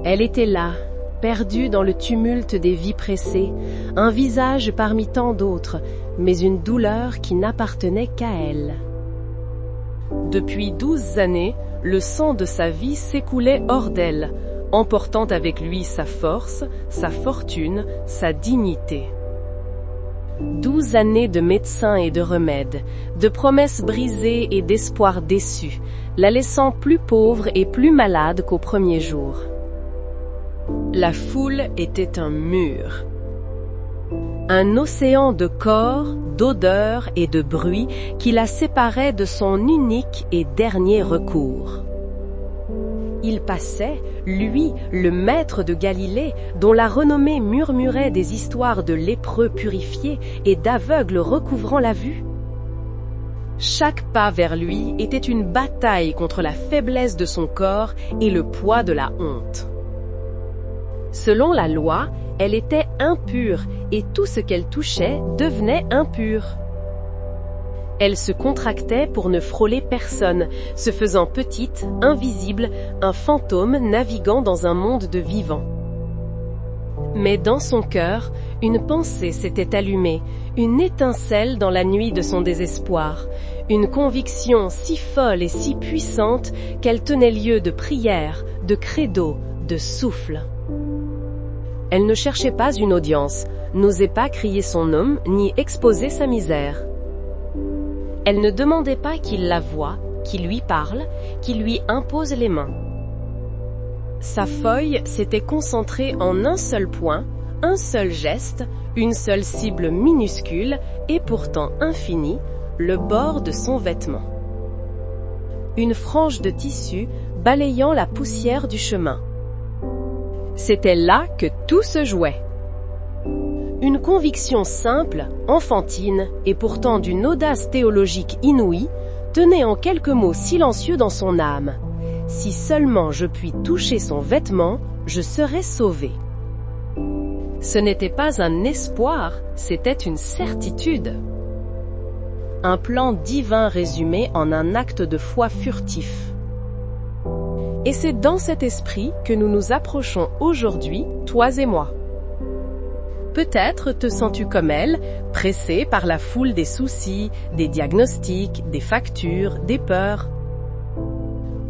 Elle était là, perdue dans le tumulte des vies pressées, un visage parmi tant d'autres, mais une douleur qui n'appartenait qu'à elle. Depuis 12 années, le sang de sa vie s'écoulait hors d'elle, emportant avec lui sa force, sa fortune, sa dignité. 12 années de médecins et de remèdes, de promesses brisées et d'espoirs déçus, la laissant plus pauvre et plus malade qu'au premier jour. La foule était un mur. Un océan de corps, d'odeurs et de bruits qui la séparait de son unique et dernier recours. Il passait, lui, le maître de Galilée, dont la renommée murmurait des histoires de lépreux purifiés et d'aveugles recouvrant la vue. Chaque pas vers lui était une bataille contre la faiblesse de son corps et le poids de la honte. Selon la loi, elle était impure et tout ce qu'elle touchait devenait impur. Elle se contractait pour ne frôler personne, se faisant petite, invisible, un fantôme naviguant dans un monde de vivants. Mais dans son cœur, une pensée s'était allumée, une étincelle dans la nuit de son désespoir, une conviction si folle et si puissante qu'elle tenait lieu de prière, de credo, de souffle. Elle ne cherchait pas une audience, n'osait pas crier son nom, ni exposer sa misère. Elle ne demandait pas qu'il la voie, qu'il lui parle, qu'il lui impose les mains. Sa feuille s'était concentrée en un seul point, un seul geste, une seule cible minuscule et pourtant infinie, le bord de son vêtement. Une frange de tissu balayant la poussière du chemin. C'était là que tout se jouait. Une conviction simple, enfantine et pourtant d'une audace théologique inouïe, tenait en quelques mots silencieux dans son âme. Si seulement je puis toucher son vêtement, je serai sauvé. Ce n'était pas un espoir, c'était une certitude. Un plan divin résumé en un acte de foi furtif. Et c'est dans cet esprit que nous nous approchons aujourd'hui, toi et moi. Peut-être te sens-tu comme elle, pressée par la foule des soucis, des diagnostics, des factures, des peurs.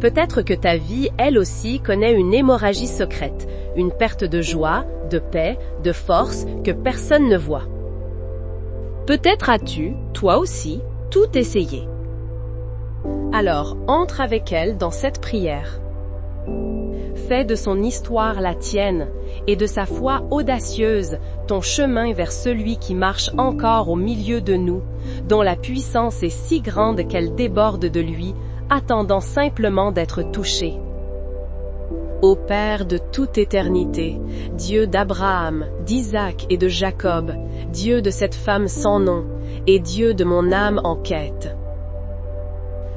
Peut-être que ta vie, elle aussi, connaît une hémorragie secrète, une perte de joie, de paix, de force que personne ne voit. Peut-être as-tu, toi aussi, tout essayé. Alors, entre avec elle dans cette prière. Fais de son histoire la tienne, et de sa foi audacieuse, ton chemin vers celui qui marche encore au milieu de nous, dont la puissance est si grande qu'elle déborde de lui, attendant simplement d'être touché. Ô Père de toute éternité, Dieu d'Abraham, d'Isaac et de Jacob, Dieu de cette femme sans nom, et Dieu de mon âme en quête.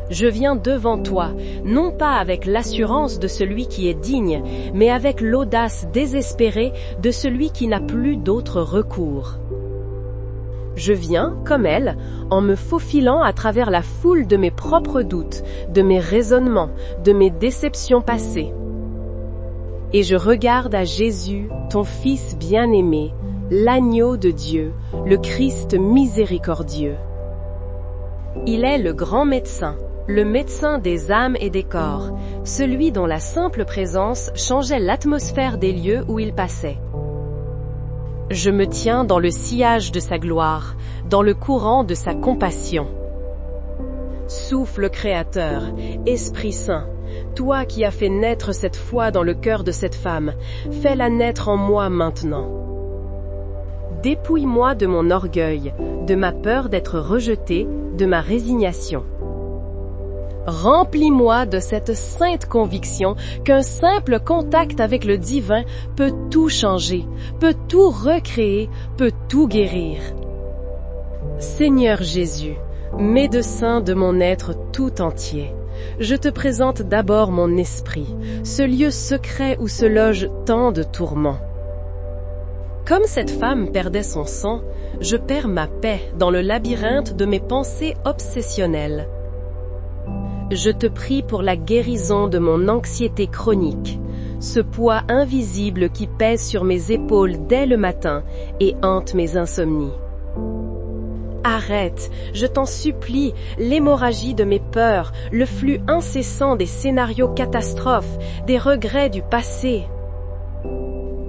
Je viens devant toi, non pas avec l'assurance de celui qui est digne, mais avec l'audace désespérée de celui qui n'a plus d'autre recours. Je viens, comme elle, en me faufilant à travers la foule de mes propres doutes, de mes raisonnements, de mes déceptions passées. Et je regarde à Jésus, ton Fils bien-aimé, l'agneau de Dieu, le Christ miséricordieux. Il est le grand médecin, le médecin des âmes et des corps, celui dont la simple présence changeait l'atmosphère des lieux où il passait. Je me tiens dans le sillage de sa gloire, dans le courant de sa compassion. Souffle créateur, Esprit Saint, toi qui as fait naître cette foi dans le cœur de cette femme, fais-la naître en moi maintenant. Dépouille-moi de mon orgueil, de ma peur d'être rejeté, de ma résignation. Remplis-moi de cette sainte conviction qu'un simple contact avec le divin peut tout changer, peut tout recréer, peut tout guérir. Seigneur Jésus, médecin de mon être tout entier, je te présente d'abord mon esprit, ce lieu secret où se logent tant de tourments. Comme cette femme perdait son sang, je perds ma paix dans le labyrinthe de mes pensées obsessionnelles. Je te prie pour la guérison de mon anxiété chronique. ce poids invisible qui pèse sur mes épaules dès le matin et hante mes insomnies. Arrête, je t'en supplie, l'hémorragie de mes peurs, le flux incessant des scénarios catastrophes, des regrets du passé.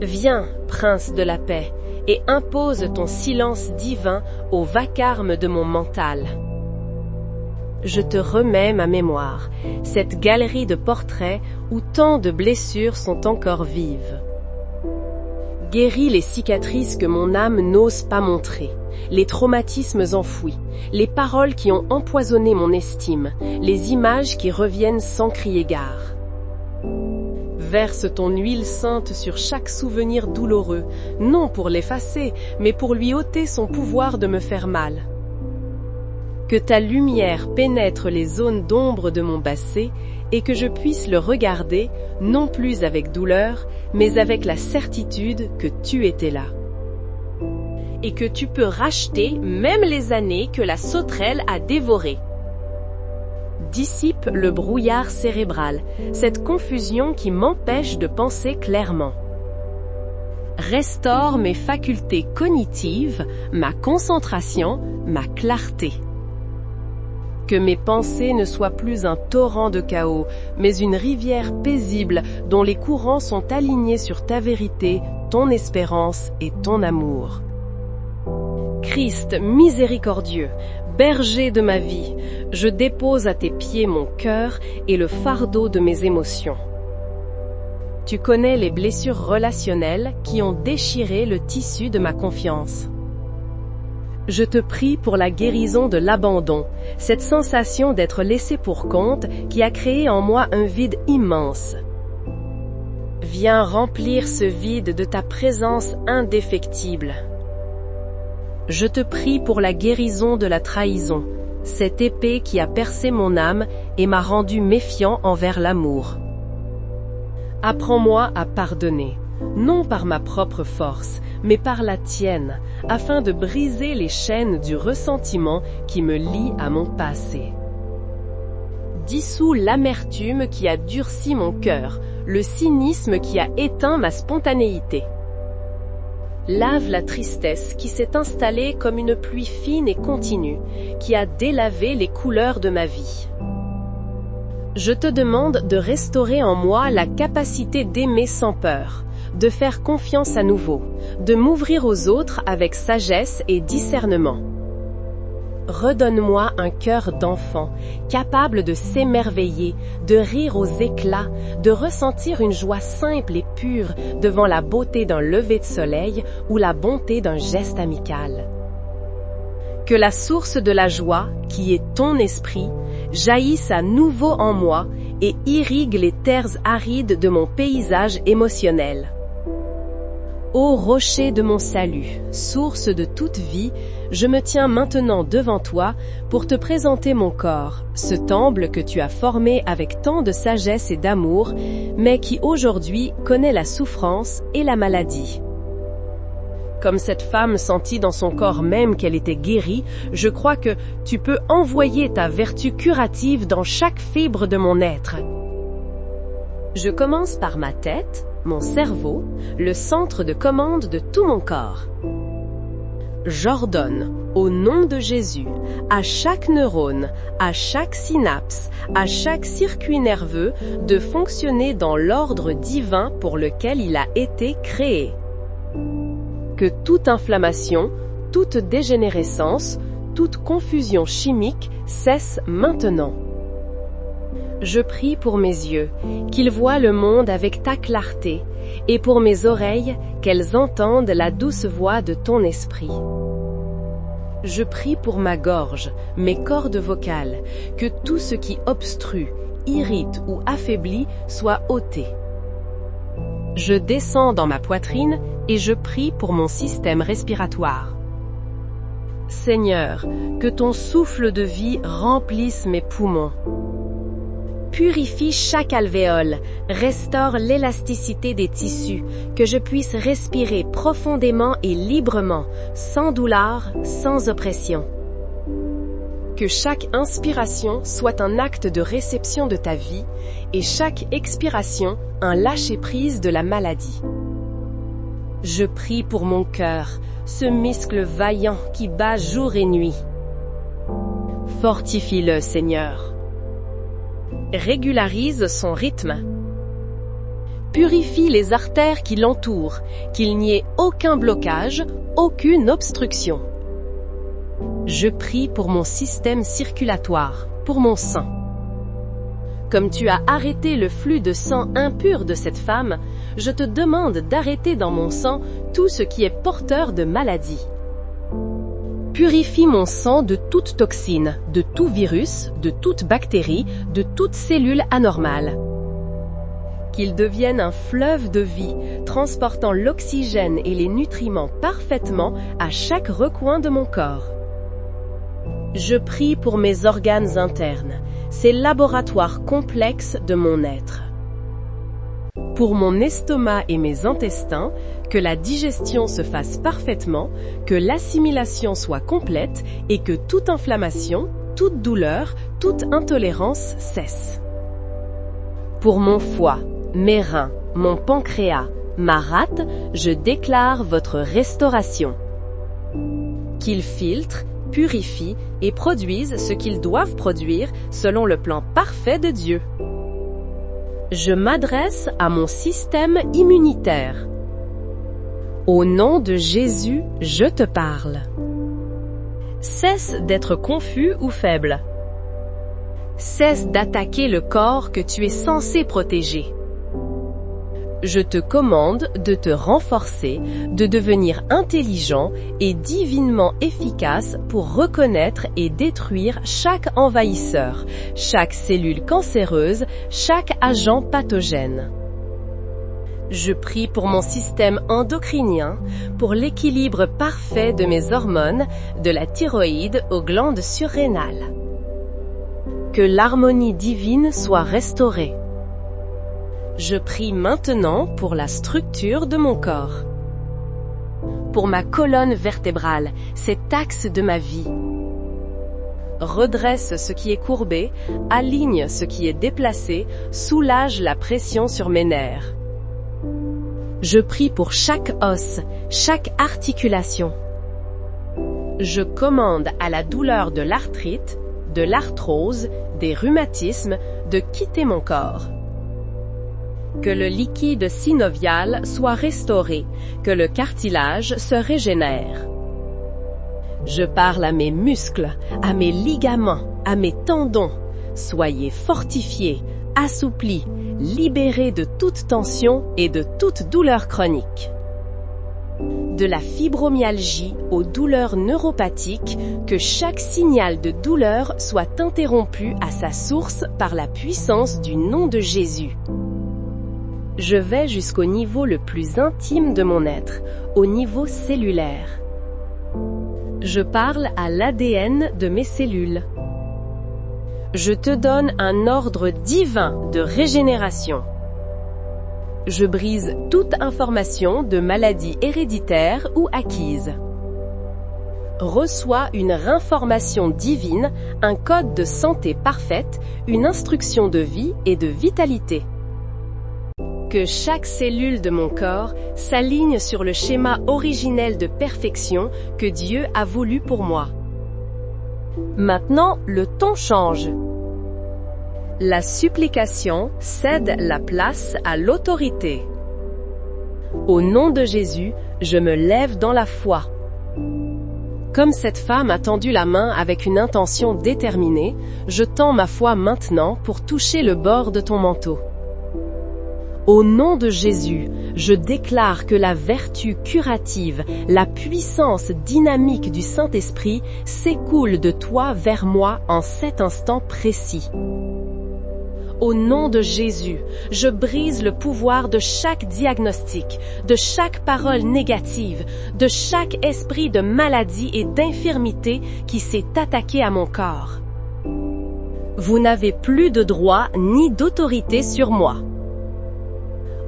Viens, prince de la paix, et impose ton silence divin au vacarme de mon mental. Je te remets ma mémoire, cette galerie de portraits où tant de blessures sont encore vives. Guéris les cicatrices que mon âme n'ose pas montrer, les traumatismes enfouis, les paroles qui ont empoisonné mon estime, les images qui reviennent sans crier gare. Verse ton huile sainte sur chaque souvenir douloureux, non pour l'effacer, mais pour lui ôter son pouvoir de me faire mal. Que ta lumière pénètre les zones d'ombre de mon passé et que je puisse le regarder, non plus avec douleur, mais avec la certitude que tu étais là. Et que tu peux racheter même les années que la sauterelle a dévorées. Dissipe le brouillard cérébral, cette confusion qui m'empêche de penser clairement. Restaure mes facultés cognitives, ma concentration, ma clarté. Que mes pensées ne soient plus un torrent de chaos, mais une rivière paisible dont les courants sont alignés sur ta vérité, ton espérance et ton amour. Christ miséricordieux, berger de ma vie, je dépose à tes pieds mon cœur et le fardeau de mes émotions. Tu connais les blessures relationnelles qui ont déchiré le tissu de ma confiance. Je te prie pour la guérison de l'abandon, cette sensation d'être laissé pour compte qui a créé en moi un vide immense. Viens remplir ce vide de ta présence indéfectible. Je te prie pour la guérison de la trahison, cette épée qui a percé mon âme et m'a rendu méfiant envers l'amour. Apprends-moi à pardonner, non par ma propre force, mais par la tienne, afin de briser les chaînes du ressentiment qui me lient à mon passé. Dissous l'amertume qui a durci mon cœur, le cynisme qui a éteint ma spontanéité. Lave la tristesse qui s'est installée comme une pluie fine et continue, qui a délavé les couleurs de ma vie. Je te demande de restaurer en moi la capacité d'aimer sans peur, de faire confiance à nouveau, de m'ouvrir aux autres avec sagesse et discernement. Redonne-moi un cœur d'enfant, capable de s'émerveiller, de rire aux éclats, de ressentir une joie simple et pure devant la beauté d'un lever de soleil ou la bonté d'un geste amical. Que la source de la joie, qui est ton esprit, jaillisse à nouveau en moi et irrigue les terres arides de mon paysage émotionnel. Ô rocher de mon salut, source de toute vie, je me tiens maintenant devant toi pour te présenter mon corps, ce temple que tu as formé avec tant de sagesse et d'amour, mais qui aujourd'hui connaît la souffrance et la maladie. Comme cette femme sentit dans son corps même qu'elle était guérie, je crois que tu peux envoyer ta vertu curative dans chaque fibre de mon être. Je commence par ma tête, mon cerveau, le centre de commande de tout mon corps. J'ordonne, au nom de Jésus, à chaque neurone, à chaque synapse, à chaque circuit nerveux, de fonctionner dans l'ordre divin pour lequel il a été créé. Que toute inflammation, toute dégénérescence, toute confusion chimique cesse maintenant. Je prie pour mes yeux, qu'ils voient le monde avec ta clarté, et pour mes oreilles, qu'elles entendent la douce voix de ton esprit. Je prie pour ma gorge, mes cordes vocales, que tout ce qui obstrue, irrite ou affaiblit soit ôté. Je descends dans ma poitrine et je prie pour mon système respiratoire. Seigneur, que ton souffle de vie remplisse mes poumons. Purifie chaque alvéole, restaure l'élasticité des tissus, que je puisse respirer profondément et librement, sans douleur, sans oppression. Que chaque inspiration soit un acte de réception de ta vie et chaque expiration un lâcher-prise de la maladie. Je prie pour mon cœur, ce muscle vaillant qui bat jour et nuit. Fortifie-le, Seigneur. Régularise son rythme. Purifie les artères qui l'entourent, qu'il n'y ait aucun blocage, aucune obstruction. Je prie pour mon système circulatoire, pour mon sang. Comme tu as arrêté le flux de sang impur de cette femme, je te demande d'arrêter dans mon sang tout ce qui est porteur de maladie. Purifie mon sang de toute toxine, de tout virus, de toute bactérie, de toute cellule anormale. Qu'il devienne un fleuve de vie, transportant l'oxygène et les nutriments parfaitement à chaque recoin de mon corps. Je prie pour mes organes internes, ces laboratoires complexes de mon être. Pour mon estomac et mes intestins, que la digestion se fasse parfaitement, que l'assimilation soit complète et que toute inflammation, toute douleur, toute intolérance cesse. Pour mon foie, mes reins, mon pancréas, ma rate, je déclare votre restauration. Qu'ils filtrent, purifient et produisent ce qu'ils doivent produire selon le plan parfait de Dieu. Je m'adresse à mon système immunitaire. Au nom de Jésus, je te parle. Cesse d'être confus ou faible. Cesse d'attaquer le corps que tu es censé protéger. Je te commande de te renforcer, de devenir intelligent et divinement efficace pour reconnaître et détruire chaque envahisseur, chaque cellule cancéreuse, chaque agent pathogène. Je prie pour mon système endocrinien, pour l'équilibre parfait de mes hormones, de la thyroïde aux glandes surrénales. Que l'harmonie divine soit restaurée. Je prie maintenant pour la structure de mon corps. Pour ma colonne vertébrale, cet axe de ma vie. Redresse ce qui est courbé, aligne ce qui est déplacé, soulage la pression sur mes nerfs. Je prie pour chaque os, chaque articulation. Je commande à la douleur de l'arthrite, de l'arthrose, des rhumatismes de quitter mon corps. Que le liquide synovial soit restauré, que le cartilage se régénère. Je parle à mes muscles, à mes ligaments, à mes tendons. Soyez fortifiés, assouplis, libérés de toute tension et de toute douleur chronique. De la fibromyalgie aux douleurs neuropathiques, que chaque signal de douleur soit interrompu à sa source par la puissance du nom de Jésus. Je vais jusqu'au niveau le plus intime de mon être, au niveau cellulaire. Je parle à l'ADN de mes cellules. Je te donne un ordre divin de régénération. Je brise toute information de maladie héréditaire ou acquise. Reçois une information divine, un code de santé parfaite, une instruction de vie et de vitalité. Que chaque cellule de mon corps s'aligne sur le schéma originel de perfection que Dieu a voulu pour moi. Maintenant, le ton change. La supplication cède la place à l'autorité. Au nom de Jésus, je me lève dans la foi. Comme cette femme a tendu la main avec une intention déterminée, je tends ma foi maintenant pour toucher le bord de ton manteau. Au nom de Jésus, je déclare que la vertu curative, la puissance dynamique du Saint-Esprit s'écoule de toi vers moi en cet instant précis. Au nom de Jésus, je brise le pouvoir de chaque diagnostic, de chaque parole négative, de chaque esprit de maladie et d'infirmité qui s'est attaqué à mon corps. Vous n'avez plus de droit ni d'autorité sur moi.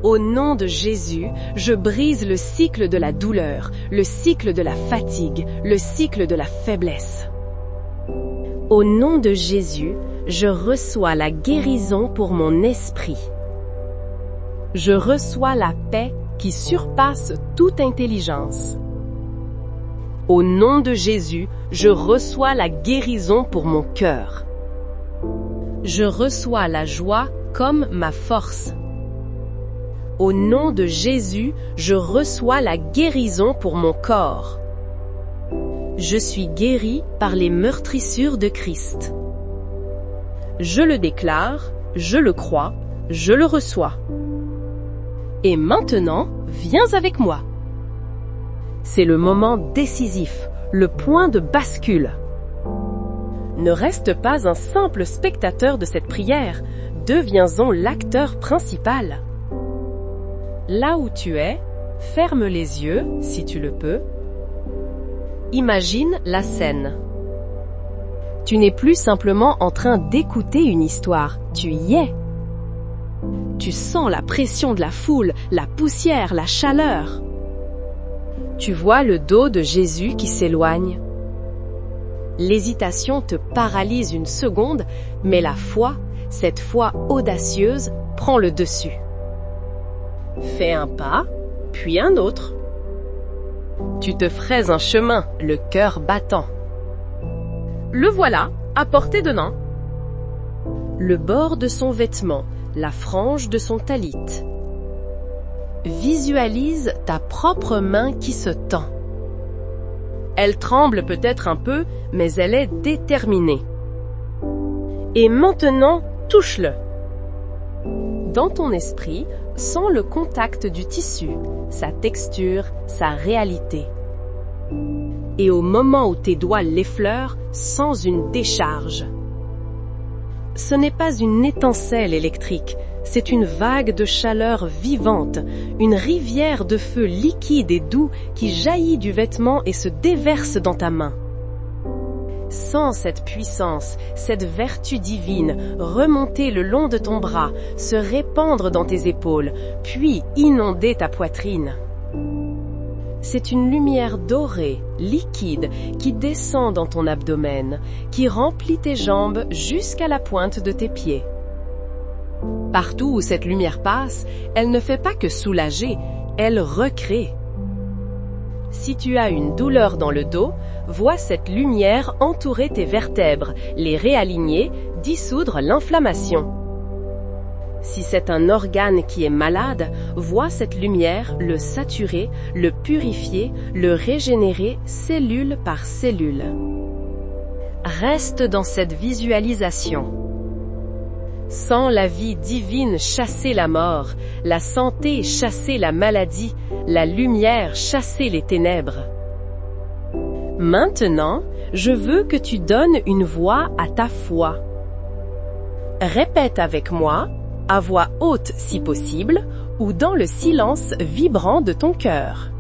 Au nom de Jésus, je brise le cycle de la douleur, le cycle de la fatigue, le cycle de la faiblesse. Au nom de Jésus, je reçois la guérison pour mon esprit. Je reçois la paix qui surpasse toute intelligence. Au nom de Jésus, je reçois la guérison pour mon cœur. Je reçois la joie comme ma force. Au nom de Jésus, je reçois la guérison pour mon corps. Je suis guéri par les meurtrissures de Christ. Je le déclare, je le crois, je le reçois. Et maintenant, viens avec moi. C'est le moment décisif, le point de bascule. Ne reste pas un simple spectateur de cette prière, deviens-en l'acteur principal. Là où tu es, ferme les yeux, si tu le peux. Imagine la scène. Tu n'es plus simplement en train d'écouter une histoire, tu y es. Tu sens la pression de la foule, la poussière, la chaleur. Tu vois le dos de Jésus qui s'éloigne. L'hésitation te paralyse une seconde, mais la foi, cette foi audacieuse, prend le dessus. Fais un pas, puis un autre. Tu te fraises un chemin, le cœur battant. Le voilà, à portée de main. Le bord de son vêtement, la frange de son talit. Visualise ta propre main qui se tend. Elle tremble peut-être un peu, mais elle est déterminée. Et maintenant, touche-le. Dans ton esprit, sens le contact du tissu, sa texture, sa réalité. Et au moment où tes doigts l'effleurent, sens une décharge. Ce n'est pas une étincelle électrique, c'est une vague de chaleur vivante, une rivière de feu liquide et doux qui jaillit du vêtement et se déverse dans ta main. Sens cette puissance, cette vertu divine remonter le long de ton bras, se répandre dans tes épaules, puis inonder ta poitrine. C'est une lumière dorée, liquide, qui descend dans ton abdomen, qui remplit tes jambes jusqu'à la pointe de tes pieds. Partout où cette lumière passe, elle ne fait pas que soulager, elle recrée. Si tu as une douleur dans le dos, vois cette lumière entourer tes vertèbres, les réaligner, dissoudre l'inflammation. Si c'est un organe qui est malade, vois cette lumière le saturer, le purifier, le régénérer cellule par cellule. Reste dans cette visualisation. Sens la vie divine chasser la mort, la santé chasser la maladie, la lumière chasser les ténèbres. Maintenant, je veux que tu donnes une voix à ta foi. Répète avec moi, à voix haute si possible, ou dans le silence vibrant de ton cœur.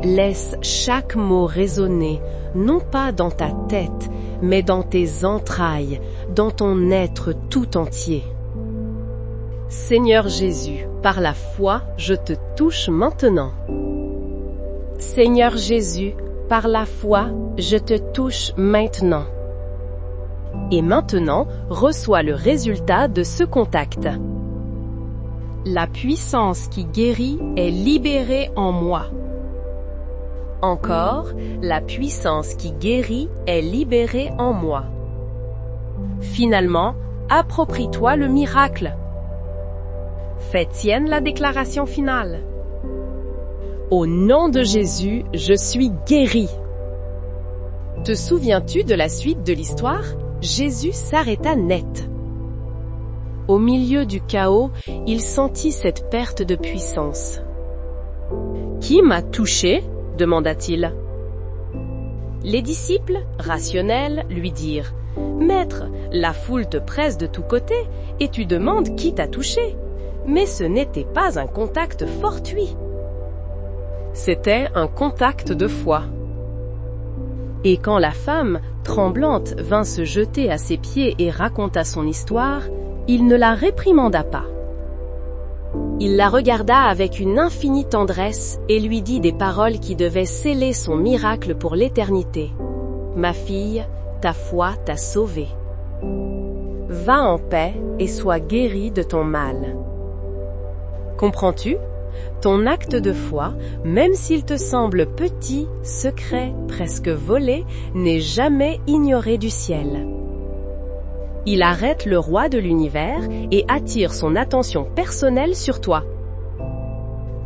Laisse chaque mot résonner, non pas dans ta tête, mais dans tes entrailles, dans ton être tout entier. Seigneur Jésus, par la foi, je te touche maintenant. Seigneur Jésus, par la foi, je te touche maintenant. Et maintenant, reçois le résultat de ce contact. La puissance qui guérit est libérée en moi. Encore, la puissance qui guérit est libérée en moi. Finalement, approprie-toi le miracle. Fais tienne la déclaration finale. Au nom de Jésus, je suis guéri. Te souviens-tu de la suite de l'histoire? Jésus s'arrêta net. Au milieu du chaos, il sentit cette perte de puissance. « Qui m'a touché ?» demanda-t-il. Les disciples, rationnels, lui dirent « Maître, la foule te presse de tous côtés et tu demandes qui t'a touché. » Mais ce n'était pas un contact fortuit. C'était un contact de foi. Et quand la femme, tremblante, vint se jeter à ses pieds et raconta son histoire, il ne la réprimanda pas. Il la regarda avec une infinie tendresse et lui dit des paroles qui devaient sceller son miracle pour l'éternité. « Ma fille, ta foi t'a sauvé. Va en paix et sois guéri de ton mal. Comprends-tu? Ton acte de foi, même s'il te semble petit, secret, presque volé, n'est jamais ignoré du ciel. Il arrête le roi de l'univers et attire son attention personnelle sur toi.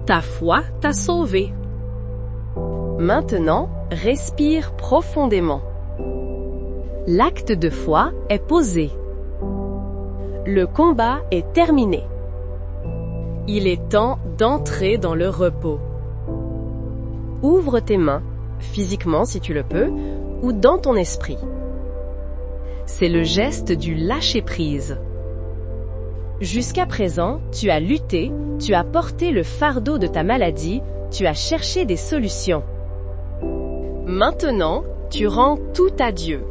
Ta foi t'a sauvé. Maintenant, respire profondément. L'acte de foi est posé. Le combat est terminé. Il est temps d'entrer dans le repos. Ouvre tes mains, physiquement si tu le peux, ou dans ton esprit. C'est le geste du lâcher-prise. Jusqu'à présent, tu as lutté, tu as porté le fardeau de ta maladie, tu as cherché des solutions. Maintenant, tu rends tout à Dieu.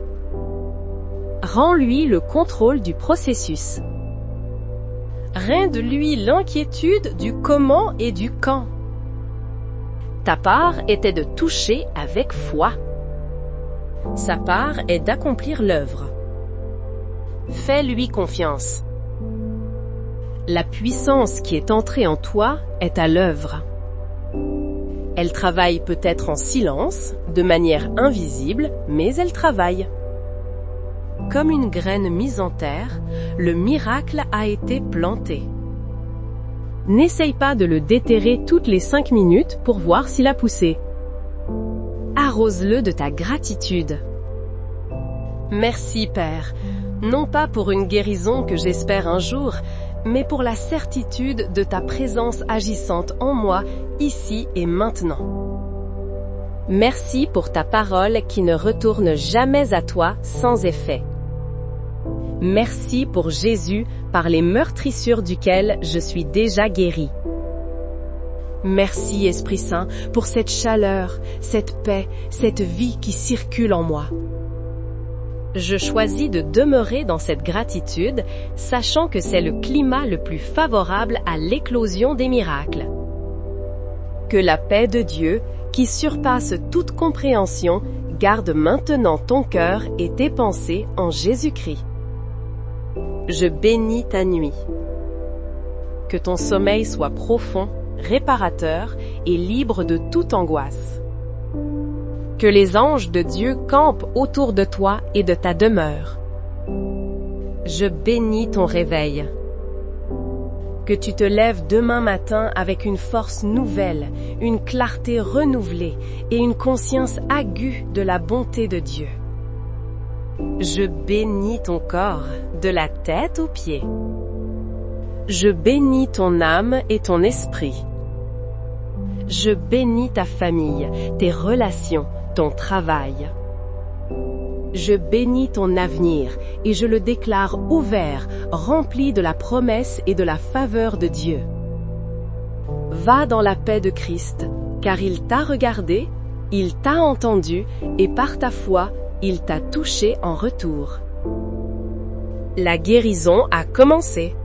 Rends-lui le contrôle du processus. Rende-lui l'inquiétude du comment et du quand. Ta part était de toucher avec foi. Sa part est d'accomplir l'œuvre. Fais-lui confiance. La puissance qui est entrée en toi est à l'œuvre. Elle travaille peut-être en silence, de manière invisible, mais elle travaille. Comme une graine mise en terre, le miracle a été planté. N'essaye pas de le déterrer toutes les 5 minutes pour voir s'il a poussé. Arrose-le de ta gratitude. Merci Père, non pas pour une guérison que j'espère un jour, mais pour la certitude de ta présence agissante en moi, ici et maintenant. Merci pour ta parole qui ne retourne jamais à toi sans effet. Merci pour Jésus, par les meurtrissures duquel je suis déjà guéri. Merci Esprit Saint pour cette chaleur, cette paix, cette vie qui circule en moi. Je choisis de demeurer dans cette gratitude, sachant que c'est le climat le plus favorable à l'éclosion des miracles. Que la paix de Dieu, qui surpasse toute compréhension, garde maintenant ton cœur et tes pensées en Jésus-Christ. Je bénis ta nuit. Que ton sommeil soit profond, réparateur et libre de toute angoisse. Que les anges de Dieu campent autour de toi et de ta demeure. Je bénis ton réveil. Que tu te lèves demain matin avec une force nouvelle, une clarté renouvelée et une conscience aiguë de la bonté de Dieu. Je bénis ton corps, de la tête aux pieds. Je bénis ton âme et ton esprit. Je bénis ta famille, tes relations, ton travail. Je bénis ton avenir et je le déclare ouvert, rempli de la promesse et de la faveur de Dieu. Va dans la paix de Christ, car il t'a regardé, il t'a entendu et par ta foi, il t'a touché en retour. La guérison a commencé.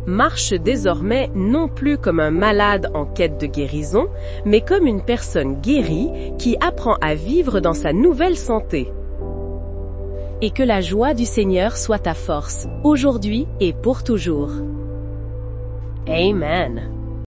Marche désormais non plus comme un malade en quête de guérison, mais comme une personne guérie qui apprend à vivre dans sa nouvelle santé. Et que la joie du Seigneur soit ta force, aujourd'hui et pour toujours. Amen.